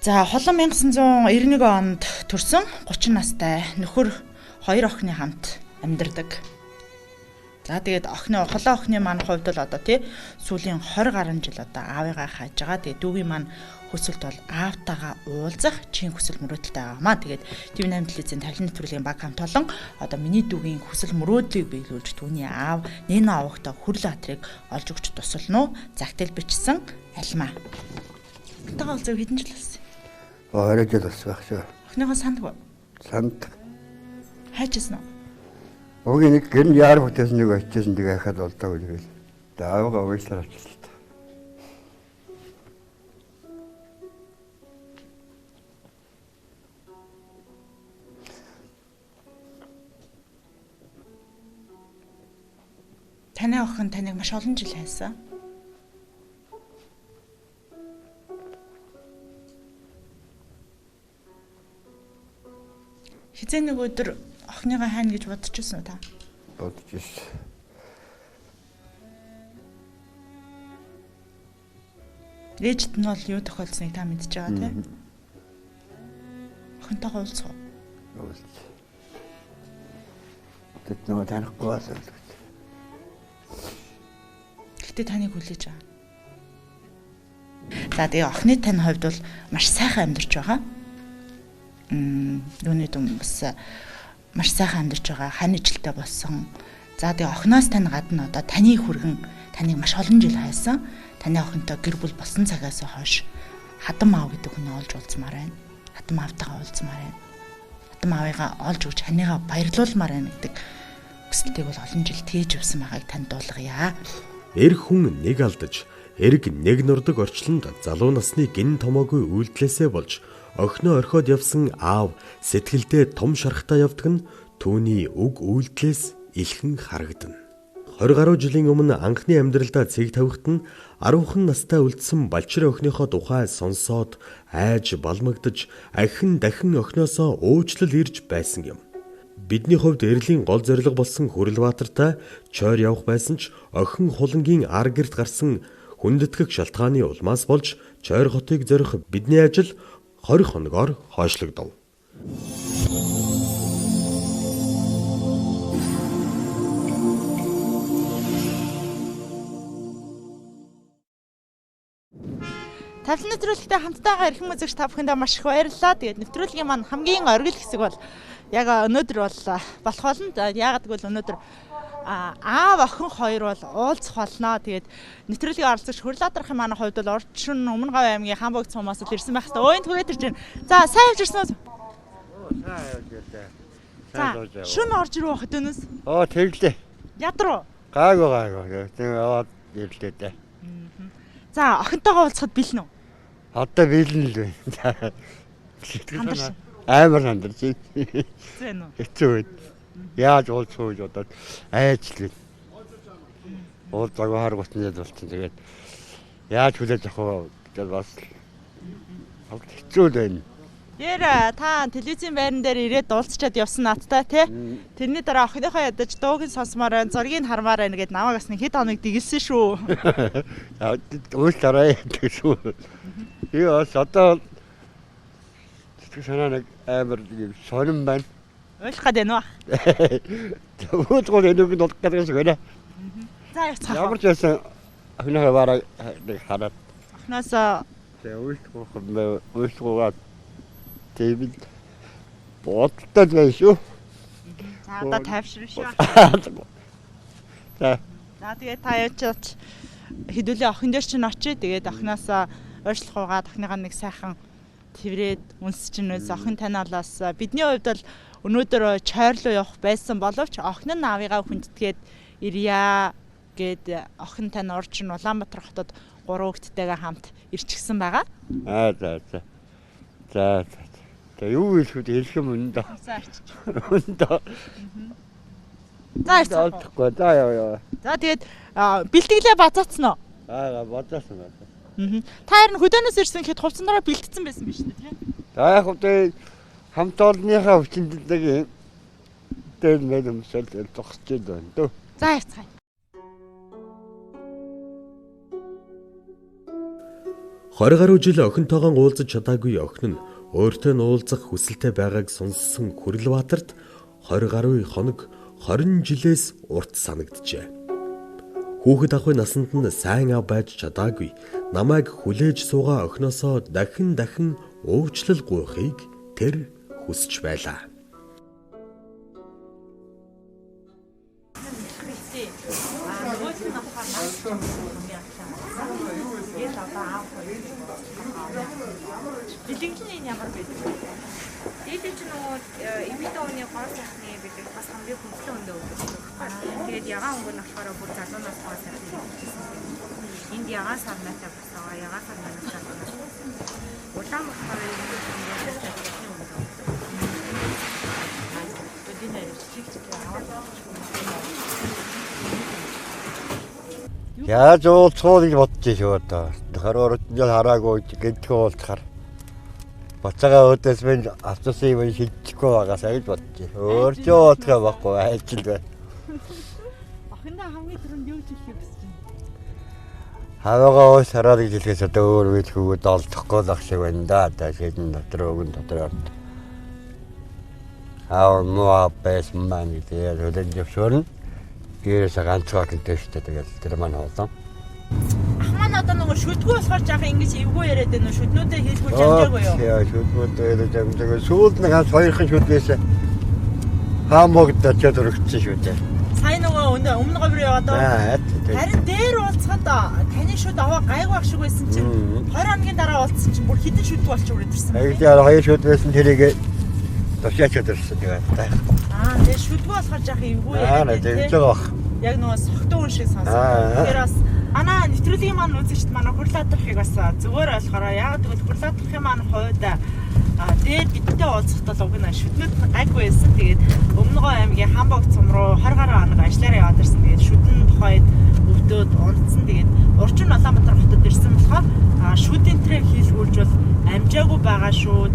За Хулан 1991 онд төрсөн 30 настай нөхөр 2 охины хамт амьдардаг. За тэгээд хулан охины маань хувьд бол одоо тий сүүлийн 20 гаруй жил одоо аавыгаа хайж байгаа. Тэгээд дүүгийн маань хүсэлт бол аавтайгаа уулзах чин хүсэл мөрөөдөлтэй байгаамаа. Тэгээд ТV8 телевизийн тавилан нэвтрүүлгийн баг хамт олон одоо миний дүүгийн хүсэл мөрөөдлийг биелүүлж түүний аав Нина Овогтой Хүрэлбаатарыг олж өгч тусална уу? Загтал бичсэн Альма. Таагаал зөв хэдэн жил болсон? 20 жил болсон байх шүү. Охиныхоо сандгүй. Санд. Хайжсэн уу? Огийн нэг гэр яар бүтээсэн нэг очижсэн тэгээ хахад болдог үгүй. Даавга уучлаарай авчихлаа. Таны охин таныг маш олон жил хайсан. Хизээ нэг өдөр охиныгаа хайна гэж бодож ирсэн үү та? Бодож ирсэн. Ээжд нь бол юу тохиолдсныг та мэдж байгаа тийм. Охинтойгоо уулзах уу? Уулз. Тэд нөгөө танихгүй байсан. Гэтэ таныг хүлээж байгаа. За тэгээ охины тань хувьд бол маш сайхан амьдарч байгаа. Юуны дүн бас маш сайхан амьдарч байгаа. Хань ижилтэй болсон. За тэгээ охиноос тань гадна одоо таны хүргэн таныг маш олон жил хайсан. Таны охинтой гэр бүл болсон цагаас хойш хадам аав гэдэг хүн олж уулзмаар байна. Хадам аавтайгаа уулзмаар байна. Хадам аавыгаа олж өгч ханийгаа баярлуулмаар байна гэдэг хүсэлтийг бол олон жил тээж өгсөн байгааг танд дуулгая. Эр хүн нэг алдаж, эрг нэг нурдаг орчлонд залуу насны гин томоогүй үйлдэлээсээ болж охиноо орхиод явсан аав сэтгэлдээ том шарахтай явдаг нь түүний уг үйлдэлээс илхэн харагдана. 20 гаруй жилийн өмнө анхны амьдралдаа цэг тавихт нь 10хан настай үлдсэн балчир охиныхоо тухай сонсоод айж балмагдж ахин дахин охиноосоо уучлал ирж байсан юм. Бидний хувьд эрлийн гол зорилго болсон Хүрлбаатартай чойр явах байсан ч охин хулангийн ар гэрт гарсан хүндэтгэх шалтгааны улмаас болж чойр хотыг зорих бидний ажил 20 хоногоор хойшлогдов. Тавлын нэвтрүүлэгтэй хамтдаа ирэх үзэгч та бүхэндээ маш их баярлалаа. Тэгээд нэвтрүүлгийн маань хамгийн оргил хэсэг бол яг өнөөдөр бол болох болно. Яагаад гэвэл өнөөдөр аав охин хоёр бол уулзах болно. Тэгээд нэвтрүүлгийн оролцогч Хүрлбаатарын манай хувьд бол орчин Өмнөгов аймгийн Хамбогд цумаас л ирсэн байх хэвээр. Өөнд түрээд ирж байна. За сайн явж ирсэн үү? Сайн явж ирлээ. За шүн орж ирэх байхад өнөөс. Тэглээ. Ядруу. Гайгүй. Тэгээ яваад ирлээ дээ. За охинтойгоо уулзахад бэлэн үү? Одоо бэлэн л байна. Амар сандарч. Зэн үү? Хэцүү үед. Яаж уулзах вэ гэж бодоод айжлээ. Уулзаагүй харгуутны болчихсон. Тэгээд яаж хүлээж авах вэ гэж бас хэцүү л байна. Яра та телевизийн байран дээр ирээд уулзчаад явсан наадтай тий. Тэрний дараа охиныхоо ядаж дууг нь сонсомоор байна, зургийг хармаар байна гэд намайг бас нэг хэд хоног дигэлсэн шүү. Өөс тараа гэдэг шүү. Би бас одоо сэтгэл санаа нэг амар сонирн байна. Ойлгох гээд байна уу? Өөдгөл энэг нь болох гэдэг шиг байна. За явцгаах. Ямар ч байсан охиныхоо бараа нэг хараад. Охиноосоо өөрсгөөгаа Дэвид бодтол байна шүү. За одоо тайвширна шүү. За тэгээ та явж хэдүүлээ охин дээр чинь очие. Тэгээд охиноосоо ойршлох угаад охиныгаа нэг сайхан тэрврээд үнс чинээс охин таниалаас бидний хувьд бол өнөөдөр чойрлоо явах байсан боловч охин нь аавыгаа хүндэтгээд ирья гэд охин тань орж ин Улаанбаатар хотод 3 хүүхэдтэйгээ хамт ирчихсэн байгаа. За. Юу хэлэхэд хэлэх юм үнэ да. За арчиж. Үнэ да. За арчиж. За яа. За тэгээд бэлтгэлээ базаацсан уу? Базаасан. Та харин хөдөөнөөс ирсэн гэхэд хувцсанараа бэлтцсэн байсан биз дээ тийм? За яг хөдөө хамт олонныхаа хүчинтэйг дээр мэдэмсэл зогсож байна дөө. За яцгаая. 20 гаруй жил охинтойгоо уулзаж чадаагүй охин нь өөртөө уулзах хүсэлтэй байгааг сонссон Хүрлбаатарт 20 гаруй хоног 20 жилээс урт санагджээ. Хүүхэд ахуй насанд нь сайн ав байж чадаагүй намайг хүлээж суугаа охиноосоо дахин уучлал гуйхыг тэр хүсэж байлаа. Бэлтгэлийн ямар байдаг вэ? Дээд чинь нөгөө эпидооны гол сайхны бэлэг бас хамгийн хүндэтгэл өндөө өгдөг. Тэгээд ягаан өнгө нь болохоор бүр залуунаас гол сайхны өгдөг. Энд ягаан сарнаатай бас байгаа. Ягаан сарнаас залуунаас. Улаан болохоор энэ өнгө сайхны өгдөг. Өдний чиг аваад Яаж уулзах гэж бодчих шүү одоо. Хараа орчнол хараагүй гинтгөө уулзахаар. Бацаага өдөөс минь автобусын юм шилжихгүй байгаасаа гэж бодчих. Өөрчөө уулзах байхгүй айчил бай. Охиндоо хамгийн түрүүнд юу ч хэлэх гэсэн чинь. Хаваагаа ууш хараад гэж хэлэхээс одоо өөр үйл хөвгөд олдохгүй л ах шиг байна да. Одоо шийдэн дотор өгөн дотор. Муу бэс маань тэгээд өдөр зөвшөөрнө. Гэрээс ганцхан гэнтэйштэй тэгээд тэр маань хоолоо. Ах маань одоо нөгөө шүдгүү болохоор жаахан ингэж эвгүй яриад байна уу? Шүднүүдээ хийлгүүл жамжаагүй юу? Яа, шүдгүүдээ жамжаагүй. Сүүлд нэг ганц хоёрхан шүдгээс хаамогдож төрөгцсөн шүү дээ. Сайн нөгөө өмнө говьроо яваад Аа, харин дээр уулзахад таны шүд аваа гайгүй шиг байсан чинь 20 хоногийн дараа уулзсан чинь бүр хідэн шүдгүү болчих үрэтэрсэн. Хоёр шүдгээс нь тэрийг төвшөөч өдөрсөн тэгээд. Тэгээ шүдгүү болохоор жаахан эвгүй яриад Аа, тэгж байгаа бах. Яг нөгөө согтуу хүн шиг сонсоод. Тэгэхээр бас манай нэвтрүүлгийн маань үзэгчд манай хурлаатрахыг бас зүгээр болохоор яг тэгвэл хурлаатрахын маань хувьд дээр бидтэй уулзахтаа л уг нь шүднүүд гайгүй байсан. Тэгээд Өмнөгов аймгийн Хамбог цум руу 20 гаруй хоног ажиллаараа яваад ирсэн. Тэгээд шүдэн тухайд өвдөд унтсан. Тэгээд урчин Улаанбаатар хотод ирсэн болохоор шүдийн трек хийлгүүлж бол амжаагүй байгаа шүү.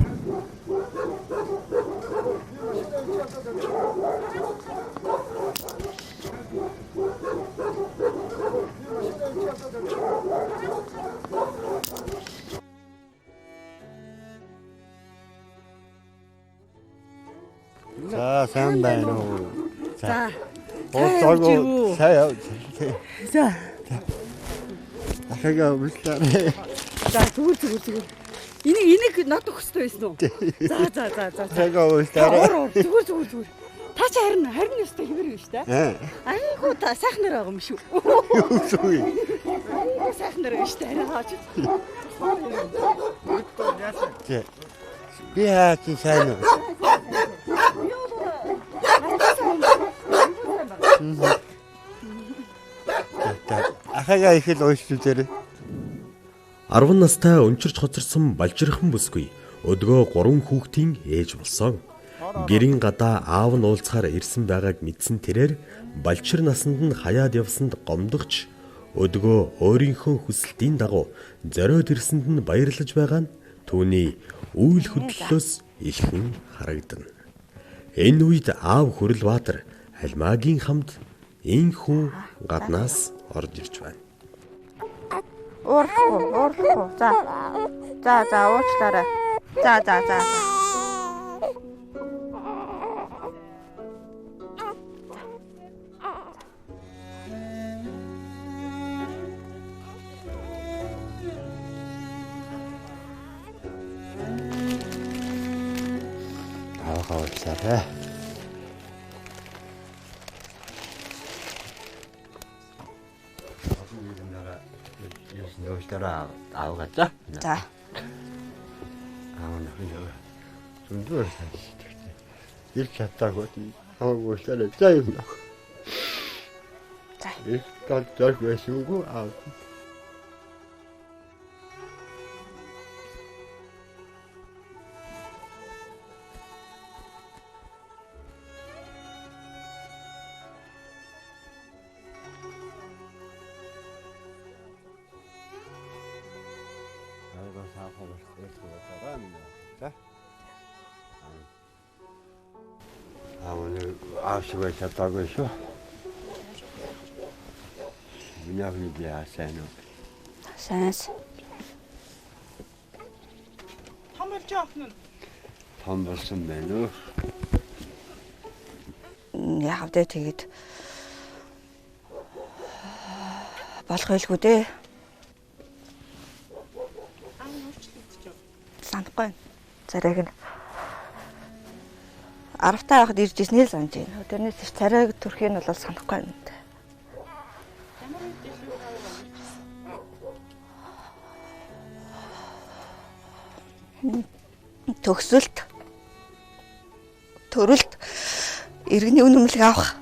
За, сайн байна уу? За. Уулзаагүй сайн. За. Ахагаа үлдээ. За зүгээр. Энийг над өгөхтэй байсан уу? За. Ахагаа үлдээ. Зүгээр. Та ч харин өстэй хэвэр юм шүү дээ. Айгуу та сайхнаар байгаа юм шүү. Юу зүг. Айгуу сайхнаар байгаа шүү дээ. Арай хаач. Би хаач сайн уу? Ахагаа их л уйшгүй дээр. 10 настай өнчирч хоцорсон балжирхан бүсгүй өдгөө 3 хүүхдийн ээж болсон. Гэрийн гадаа аав нь уулзахаар ирсэн байгааг мэдсэн тэрээр балчир насанд нь хаяад явсанд гомдогч өдгөө өөрийнхөө хүсэлтийн дагуу зориод ирсэнд нь баярлаж байгаа нь түүний үйл хөдлөлөөс илхэн харагдана. Энэ үед аав Хүрэлбаатар Алмаагийн хамт энхүү гаднаас орж ирж байна. Уурлахгүй. За уучлаарай. За. Уучлаарай. Уучлаарай. Авгаачаа. За. Нахаа. Зүндээр санагдчих. Ирч чадаагүй. Уучлаарай. За юм. За. Их тань байсан аа. 오늘 9시에 잤다고 했어? 문양이 비하세요. Сайн. Том болж байгаа охин нь. 돈 벌сөн байна уу? Яг дэ тэгээд болох байлгүй дээ. Санахгүй. Царайг нь 10 таа явахад ирж ирсэн л санаж байна. Тэрнээс ч царайг төрхийг нь бол санахгүй юм даа. Төгсөлт төрөлт иргэний үнэмлэг авах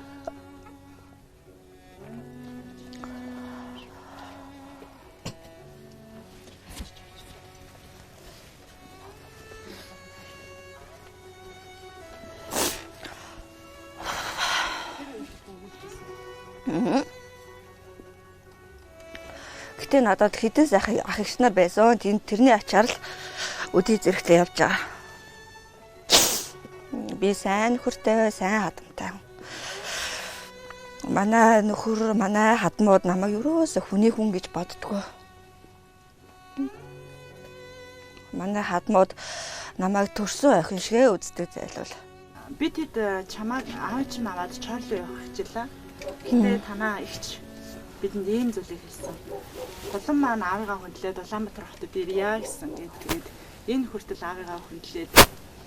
Гэтэ надад хэдэн сайхан ах эгч нар байсан. Тэрний ачаар л өдий зэрэгтэй явж байгаа. Би сайн нөхөртэй, сайн хадамтай. Манай нөхөр, манай хадмууд намайг ерөөсө хүний хүн гэж боддгоо. Манай хадмууд намайг төрсөн охин шигэ үздэг зайлвал. Би тэд чамайг аав чинь аваад Чарли явах хичээлээ. Гэтэ танаа ихч бидэнд ийм зүйлийг хэлсэн. Улам маань аавыгаа хүндлээд Улаанбаатар хотод ирья гэсэн. Тэгээд энэ хүртэл аавыгаа хүндлээд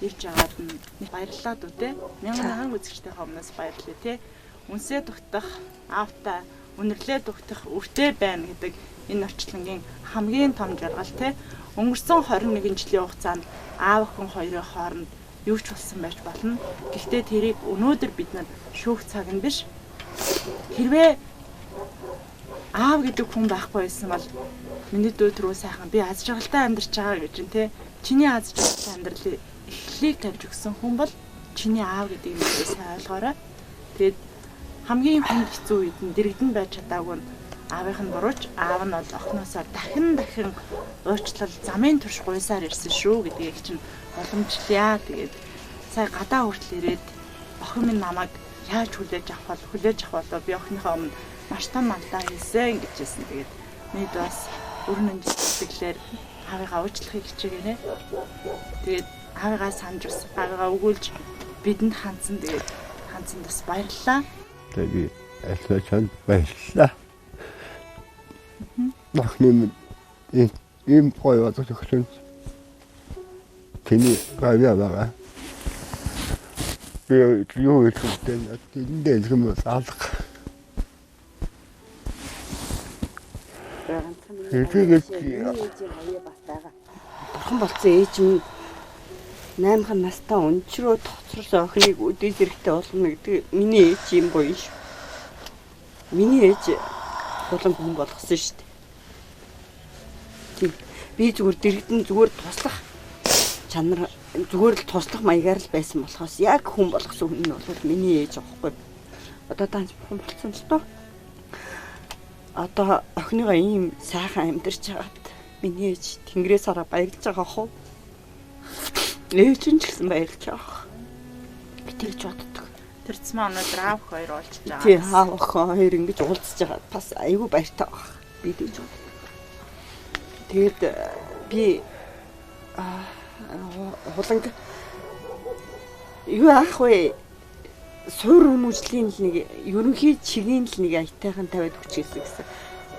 ирж агаад нь баярлалаа дүү те. Мянган үзэгчтэй хомноос баярлалаа те. Үнсээ дугтах, аавтай үнэрлээ дугтах өртөө байна гэдэг энэ орчлонгийн хамгийн том жаргал те. Өнгөрсөн 21 жилийн хугацаанд аав охин хоёрын хооронд юу ч болсон байж болно. Гэхдээ тэрийг өнөөдөр бид нар шүүх цаг нь биш. Хэрвээ аав гэдэг хүн байхгүй байсан бол миний дүү түрүү сайхан би аз жаргалтай амьдарч байгаа гэж нь те. Чиний аз жаргалтай амьдралыг эхлэлийг тавьж өгсөн хүн бол чиний аав гэдэг юм сайн ойлгоорой. Тэгээд хамгийн хүнд хэцүү үед нь дэрэгдэн байж чадаагүй нь аавынх нь бурууч, аав нь бол охиноосоо дахин уучлал замын турш гуйсаар ирсэн шүү гэдгийг чинь уламжлая. Тэгээд сая гадаа хүртэл ирээд охин минь намайг яаж хүлээж авах бол би охиныхоо өмнө маш том мандаа хийсэн гэж хэлсэн. Тэгээд мэд бас өрнөн сэтгэлээр аавыгаа уучлахыг хичээгээрээ. Тэгээд аавыгаа санаж бас аавыгаа өгүүлж бидэнд хандсан. Тэгээд хандсан бас баярлалаа. Тэгээд асуусан баярлалаа. Нахнем им прояваад өгсөн. Тэний гавьяага. Би юу хэлсэн тэндээ юм саалах. Бурхан болсон ээж минь 8хан настай өнчрөө тоцорсон охиныг өдөө зэрэгтэй болно гэдэг миний ээж юм гоё шүү. Миний ээж болон хүн болгосон шүү дээ. Би зүгээр дэрэгдэн зүгээр туслах чанар зүгээр л туслах маягаар л байсан болохоос яг хүн болгосон хүн нь бол миний ээж аахгүй. Одоо таанч бурхан болсон л доо. Одоо охиныгоо ийм сайхан амьдарч байгаад миний ээж тэнгэрээс хараа баярлж байгаа хөө. Ээж нь ч гэсэн баярлж байгаа. Би тэгж боддог. Тэр цэцмаа өнөөдөр аав хоёр уулзж байгаа. Тий, аав охин хоёр ингэж уулзж байгаа. Бас айгүй баяртай баг. Би тэгж боддог. Тэгээд би хуланг юу ах вэ? Суур хүмүүжлийн л нэг ерөнхий чигийн л нэг аятайхан тавиад хүчээсэн гэсэн.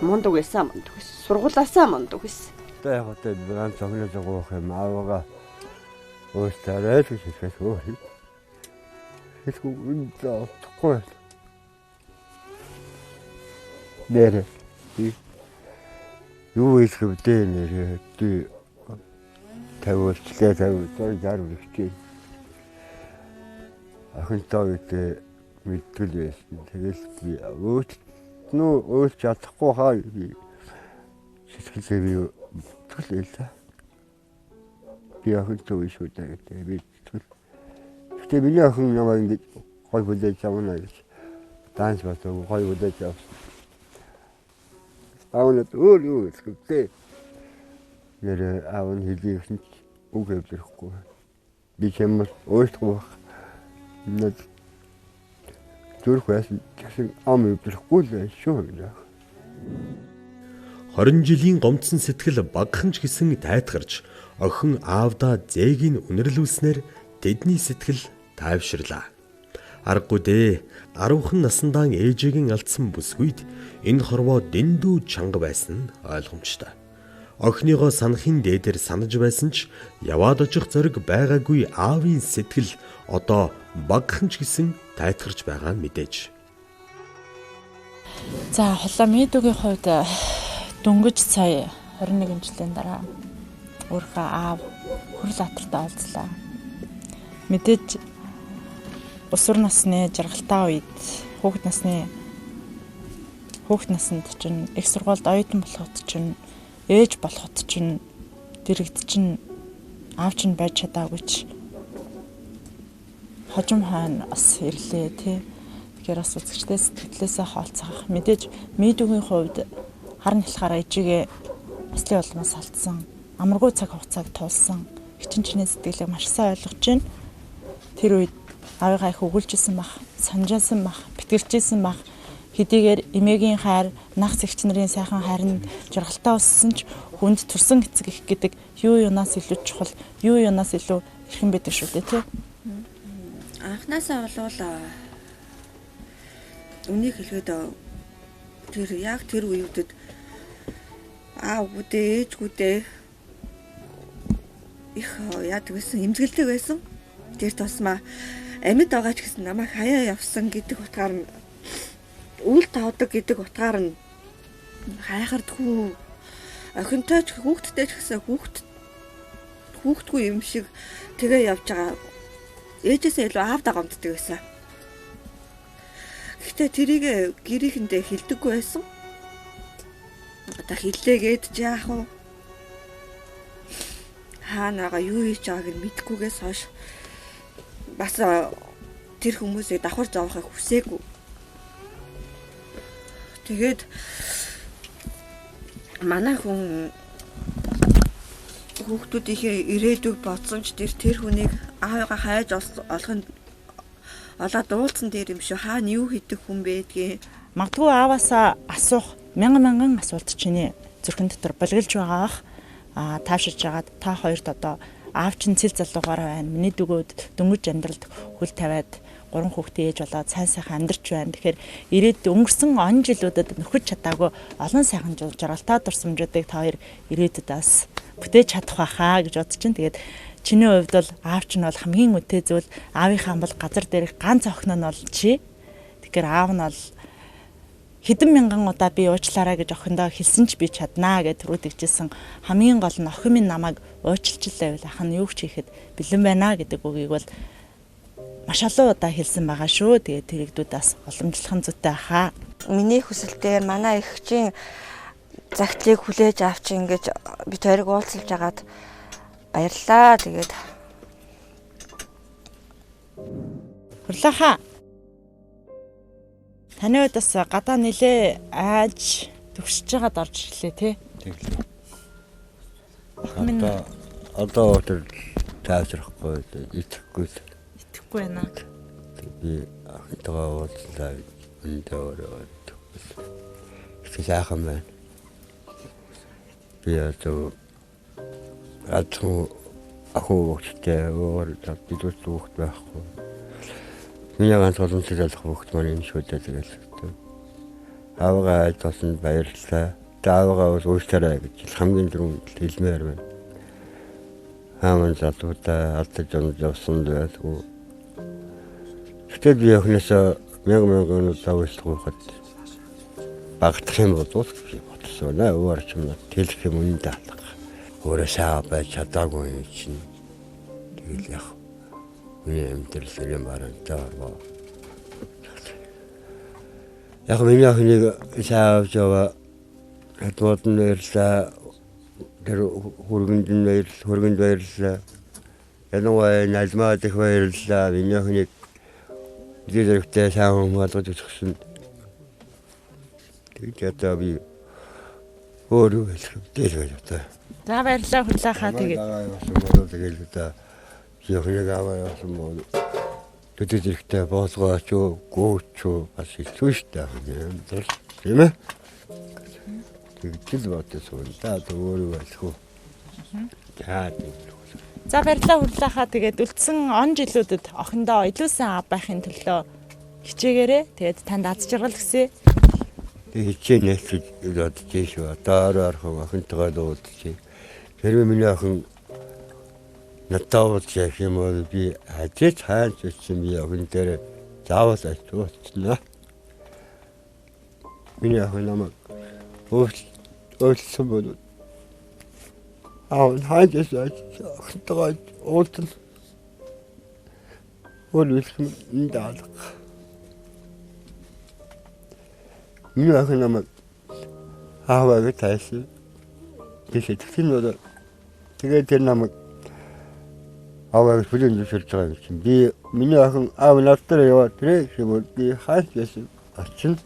Мундаг байсан. Сургуулаасаа мундаг байсан. Тэ яг тэ брэнд цогнож байгаа юм аавгаа өөртөө л хийх үү. Хэсгүү үнтэй отохгүй. Нэрэ. Юу хийх вэ нэрэ? Тий тавьчихлаа jaar үлчээ. Ахынтай үедээ мэдтгэл байсан. Тэгэл би өөрт чадахгүй хаа сэтгэлээ би төлөөлөө. Би ахынтай үе шүү дээ гэдэг би тэгэл. Гэтэ миний охин намайг ингэж гой бүлээж авна гэж данс батуу гой бүлээж авсан. Аавнад юу гэвтэй. Нэр аав нь хэлийх нь үг хэлэхгүй. Би чамд өөртөө нэг зүрх байсан гэсэн ам хэлэхгүй л шүү гэж. 20 жилийн гомдсон сэтгэл багхан ч гэсэн тайтгарч охин аавда зэгийг үнэрлүүлснээр тэдний сэтгэл тайвширлаа. Аргагүй дээ. 10хан наснаа ээжийг алдсан бүсгүйд энэ хорвоо дэндүү чанга байсан нь ойлгомжтой. Охиныгоо санахын дээдэр санаж байсан ч яваад очих зориг байгаагүй аавын сэтгэл одоо багхан ч гэсэн тайтгарч байгаа мэдээж. За холоо медугийн хувьд дөнгөж сая 21 жилийн дараа өөрхөө аав хүрл атартай олзлаа. Мэдээж өсвөр насны жаргалтай үед хүүхэд наснд чинь их сургуульд оюутан болоход чинь ээж болоход чинь дэрэгд чинь аав чинь байж чадаагүй ч хожим хаан бас ирлээ тий. Тэгэхээр бас үзэгчдээ сэтгэлээсээ хаалцах. Мэдээж медугийн хувьд Харин болохоор ээжигээ ослын улмаас алдсан. Амаргүй цаг хугацааг туулсан. Хичин чиний сэтгэлийг маш сайн ойлгож байна. Тэр үед авигаа их өгүүлжсэн бах, санджаасан бах, битгэлжсэн бах. Хэдийгээр эмээгийн хайр, нах зэгч нарын сайхан хайранд жаргалтай уссан ч хүнд турсан эцэг их гэдэг юу юунаас илүү чухал, юу юунаас илүү эрхэм байдаг шүү дээ, тий. Анхнаасаа болвол үнийг хэлгээд тэр яг тэр үеүүдэд аавгүүдээ, ээжгүүдээ их яадаг байсан, эмзэгэлдэг байсан. Тэр тусмаа амьд байгаа ч гэсэн намайг хаяа явсан гэдэг утгаар нь үл таадаг гэдэг утгаар нь хайхардгүй охинтой ч хүүхдтэй ч гэсэн хүүхдгүй юм шиг тэгээ явж байгаа. Ээжээсээ илүү аавдаа гомддаг байсан. Гэхдээ тэрийг гэрийнхэндээ хэлдэггүй байсан. Одоо хэллээгээд яах вэ? Хаанаага юу хийж байгааг нь мэдэхгүйгээс хойш бас тэр хүмүүсийг давхар зовохыг хүсээгүй. Тэгээд манай хүн хүүхдүүдийнхээ ирээдүйг бодсон ч тэр хүнийг аавыгаа хайж олохын олоод дуулсан дээр юм шүү. Хаана юу хийдэг хүн байдгийг. Магадгүй ааваасаа асуух мянган асуулт чиний зүрхэн дотор болголж байгаа ах. Таашиж жагаад та хоёрт одоо аав чинь цэл залуугаар байна. Миний дөгөөд дөнгөж амьдралд хүл тавиад 3 хүүхдээ ээж болоод сайн сайхан амьдарч байна. Тэгэхээр ирээд өнгөрсөн он жилүүдэд нөхөж чадаагүй олон сайхан жаргалтай дурсамжуудыг та хоёр ирээдүйд бас бүтээж чадах байхаа гэж бодож чинь. Тэгээд чиний хувьд бол аав чинь бол хамгийн үтэй зүйл. Аавынхаа бол газар дээрх ганц охин нь бол чи. Тэгэхээр аав нь бол хэдэн мянган удаа би уучлаарай гэж охиндоо хэлсэн ч би чаднаа гэж түрүүдэгжсэн. Хамгийн гол нь охин минь намайг уучлалчлаа байл ах нь юу ч хийхэд бэлэн байна гэдэг үгийг бол маш олон удаа хэлсэн байгаа шүү. Тэгээд тэрэгдүүдээс уламжлах нь зүйтэй хаа. Миний хүсэлтээр манай эгчийн загтлыг хүлээж авч ингэж бид хоёрыг уулзалж агаад баярлалаа. Тэгээд Хурлааха. Таны хувьд бас гадаа нилээ айж төгсөж байгаад орж ирлээ тий. Одоо тэр таашрахгүй итгэхгүй байна. би ахтгаа уулзлаа энэ өөрөө их сайхан байна. Би одоо ахуухтэй өөр бидүүс хүүхд байхгүй. Миний ганц боломжтой хүүхд маань энэ шүү дээ тэгэл. Аавгаа айтсан баярлалаа. Аавгаа уучлаарай гэж хамгийн түрүүнд хэлмээр байна. Хааман залуудаа алдаж явсан байлгүй. Гэтэл би охиноосоо мянган давуулахгүй хад багтах юм бол бодсон нэ өөр ч юм тэлэх юм үнэндээ алга. Өөрөөсөө байж чадаагүй чинь тэгэл яг миний амьдрал юм барантаа. Яг миний охиныг саавж яваа хадмууд нь баярлаа. Тэр хөргөнд баярлаа. Януай налмаад их баярлаа. Миний охиныг дээрхтэй саав болгож өгсөн. Тэгээд одоо би өөрөө хэлэх дээ. За баярлалаа хурлаахаа тэгээд. Тэгээд одоо охиныг аваа явсан мөн. Тэд ихтэй боолгооч юу, гооч юу бас хэлсэн шүү дээ. Тийм ээ. Тэгвэл бодсон. За өөрөө хэлэхүү. За баярлалаа хурлаахаа тэгээд үлдсэн он жилүүдэд охиндоо илүүсэн аав байхын төлөө хичээгээрээ тэгээд танд аз жаргал хүсье. Хичээнээс бодож шүү. Одоо орхон охинтойгоо дуулчих. Тэр миний охин надад уулзах юм бол би хажиж хайж ирсэн би охин дээр заавал ачуулчихна. Миний охин намайг уулзсан бол хажиж охинтойгоо уулзсан. Уулзсан энэ даалга. Миний охин намайг ааваа тайсан. Тэсэтгэн бол тэгээд тэр намайг аваад бүлээн зөвшөөрж байгаа юм чинь би миний охин аав надтай яваад тэрэг би хайж байсан очин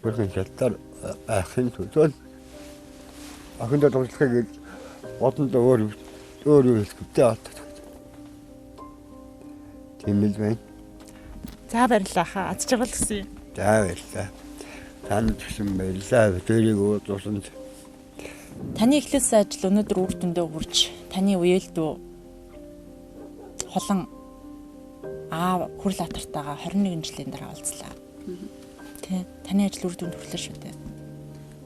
бүрхэн шалтар ахын төлөө ахындаа туршлагыг бодонд өөр хэлэхтэй аат. Тийм л байна. За баярлалаа хаа. Аз жаргал гэсэн юм. За баярлалаа. Танд гэсэн баярлалаа. Тэрийг уусанд. Таны эхлүүлсэн ажил өнөөдөр үр дүндээ хүрч таны үеэлдүү холон аав хүрл атартайгаа 21 жилийн дараа олзлаа. Тэ таны ажил үр дүнд хүрлээ шүү дээ.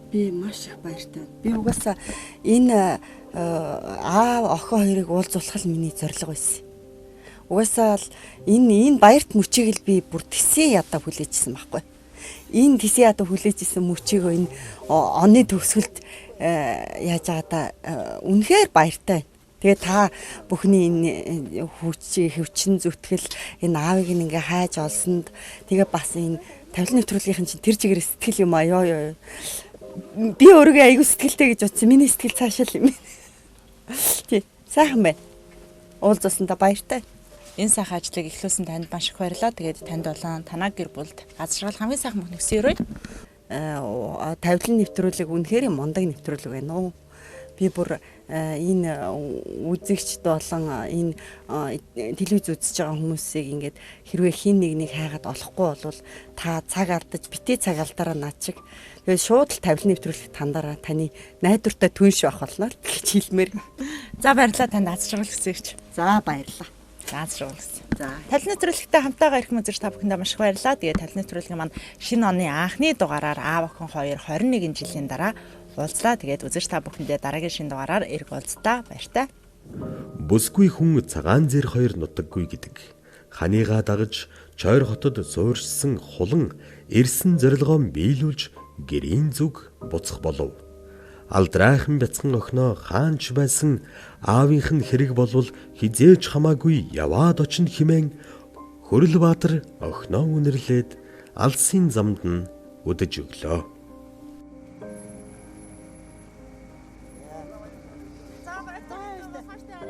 Би маш их баяртай. Би угаасаа энэ аав охин хоёрыг уулзуулах л миний зорилго байсан. Угаасаа л энэ баярт мөчийг л би бүр тэсээ ядаа хүлээжсэн байхгүй. Энэ тэсээ ядаа хүлээжсэн мөчийг энэ оны төгсгөлд яаж байгаадаа үнэхээр баяртай. Тэгээ та бүхний энэ хөвчин зүтгэл энэ аавыг ингээ хайж олсонд тэгээ бас энэ тавилан нэвтрүүлгийнхэн чинь тэр чигээр сэтгэл юм аа ёо. Би өөрийгөө аягүй сэтгэлтэй гэж утсан. Миний сэтгэл цаашаа л юм. Тий, сайхан байна. Уулзсандаа баяртай. Энэ сайхан ажлыг эхлүүлсэн танд маш их баярлалаа. Тэгээд танд болон танаа гэр бүлд аз жаргал хамгийн сайхан мөн өсөөрэй. Тавилан нэвтрүүлэг үнэхээр мундаг нэвтрүүлэг байна уу? Би бүр энэ үзэгчд болон энэ телевиз үзэж байгаа хүмүүсийг ингээд хэрвээ хин нэгнийг хайгаад олохгүй бол та цаг алдаж битээ цаг алдаараа над чиг тэгээд шууд л тавилан нэвтрүүлэх тандараа таны найдвартай түнш байх болно гэж хэлмээр. За баярлалаа танд аз жаргал хүсье. За баярлалаа. За аз жаргал хүсье. За Тавилан нэвтрүүлэгтээ хамтаагаа ирэх үзэж та бүхэндээ маш их баярлалаа. Тэгээд тавилан нэвтрүүлгийн маань шинэ оны анхны дугаараар аав охин хоёр 21 жилийн дараа уулзлаа. Тэгээд үзэж та бүхэндээ дараагийн шинэ дугаараар эрг уулзтаа. Баяртай. Бүсгүй хүн цагаан зэр хоёр нутаггүй гэдэг. Ханыгаа дагаж Чойр хотод суурьшсан хулан ирсэн зорилгоо биелүүлж гэрийн зүг буцах болов. Алдрайхан бяцхан охиноо хаанч байсан аавынх нь хэрэг болвол хизээж хамаагүй яваад очно хэмээн Хөрлбаатар охиноо үнэрлээд алсын замд нь өдөж өглөө. За баярлалаа.